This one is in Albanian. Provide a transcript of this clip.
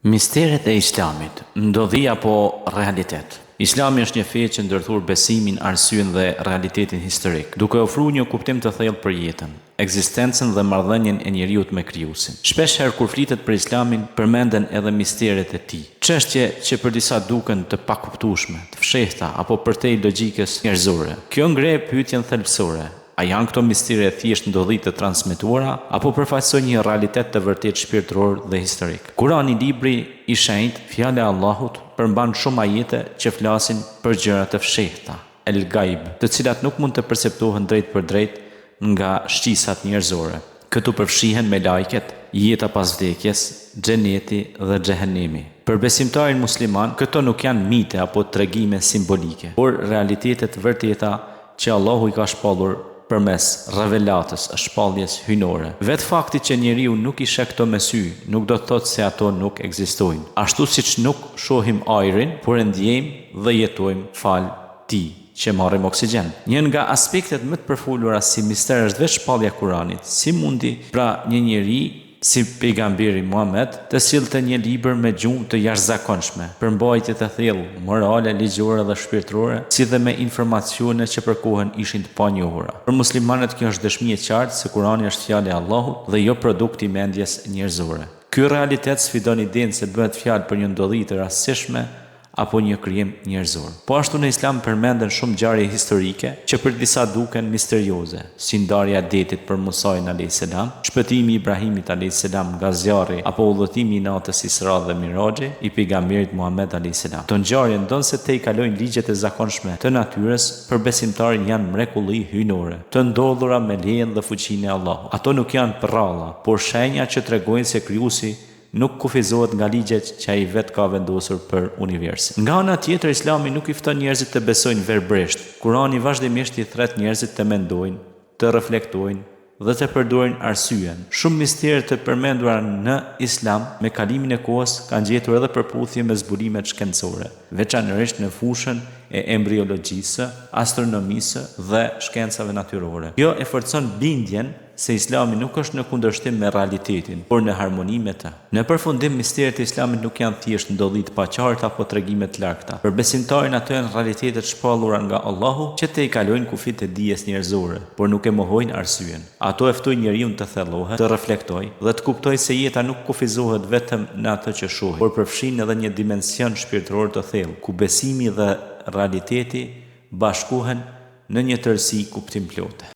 Misteret e Islamit, ndodhi apo realitet. Islami është një fe që ndërthur besimin, arsyen dhe realitetin historik, duke ofruar një kuptim të thellë për jetën, ekzistencën dhe marrëdhënien e njeriut me Krijuesin. Shpeshherë kur flitet për Islamin, përmenden edhe misteret e tij. Çështje që për disa duken të pakuptueshme, të fshehta apo përtej logjikës njerëzore. Kjo ngre pyetjen thelbësore: a janë këto mistere thjesht ndodhi të transmetuara apo përfaqësojnë një realitet të vërtetë shpirtëror dhe historik? Kurani, libri i shenjtë, fjala e Allahut, përmban shumë ajete që flasin për gjëra të fshehta, el-gaib, të cilat nuk mund të perceptohen drejt për drejt nga shqisat njerëzore. Këtu përfshihen me lajket, jeta pas vdekjes, xheneti dhe xhehenemi. Për besimtarin musliman, këto nuk janë mite apo tregime simbolike, por realitetet vërteta që Allahu i ka shpallur përmes revelatës, shpalljes hynore. Vetë fakti që njeriu nuk i sheh këto me sy, nuk do të thotë se ato nuk ekzistojnë. Ashtu siç nuk shohim ajrin, por e ndjejmë dhe jetojmë fal tij që marrim oksigjen. Një nga aspektet më të përfolura si mister është vetë shpallja e Kuranit. Si mundi pra një njeri si pejgamberi Muhammed të sillte një libër me gjuhë të jashtëzakonshme, përmbajtje të thellë, morale, ligjore dhe shpirtërore, si dhe me informacione që për kohën ishin të panjohura. Për muslimanët kjo është dëshmi e qartë se Kurani është fjalë e Allahut dhe jo produkt i mendjes njerëzore. Ky realitet sfidon idenë se bëhet fjalë për një ndodhi të rastësishme apo një krijim njerëzor. Po ashtu në Islam përmenden shumë ngjarje historike që për disa duken misterioze, si ndarja e detit për Musajin a.s., shpëtimi i Ibrahimit a.s. nga zjarri apo udhëtimi i natës Isra dhe Miraxhi i pejgamberit Muhammed a.s. Këto ngjarje ndonse te i kalojnë ligjet e zakonshme të natyrës, për besimtarin janë mrekulli hynore, të ndodhura me lejen dhe fuqinë e Allahut. Ato nuk janë përralla, por shenja që tregojnë se Krijuesi nuk kufizohet nga ligjet që ai vet ka vendosur për universin. Nga ana tjetër, Islami nuk i fton njerëzit të besojnë verbresht. Kurani vazhdimisht i thret njerëzit të mendojnë, të reflektojnë dhe të përdorin arsyen. Shumë mistere të përmendura në Islam me kalimin e kohës kanë gjetur edhe përputhje me zburimet shkencore, veçanërisht në fushën e embriologjisë, astronomisë dhe shkencave natyrore. Kjo e forcon bindjen se Islami nuk është në kundërshtim me realitetin, por në harmoni me të. Në përfundim, misteret e Islamit nuk janë thjesht ndodhi të paqarta apo tregime të larta. Për besimtarin ato janë realitetet shpallura nga Allahu që te i kalojnë kufit e dijes njerëzore, por nuk e mohojnë arsyen. Ato e ftojnë njeriu të thellohet, të reflektojë dhe të kuptojë se jeta nuk kufizohet vetëm në atë që shohim, por përfshin edhe një dimension shpirtëror të thellë, ku besimi dhe realiteti bashkohen në një tërësi kuptimplote.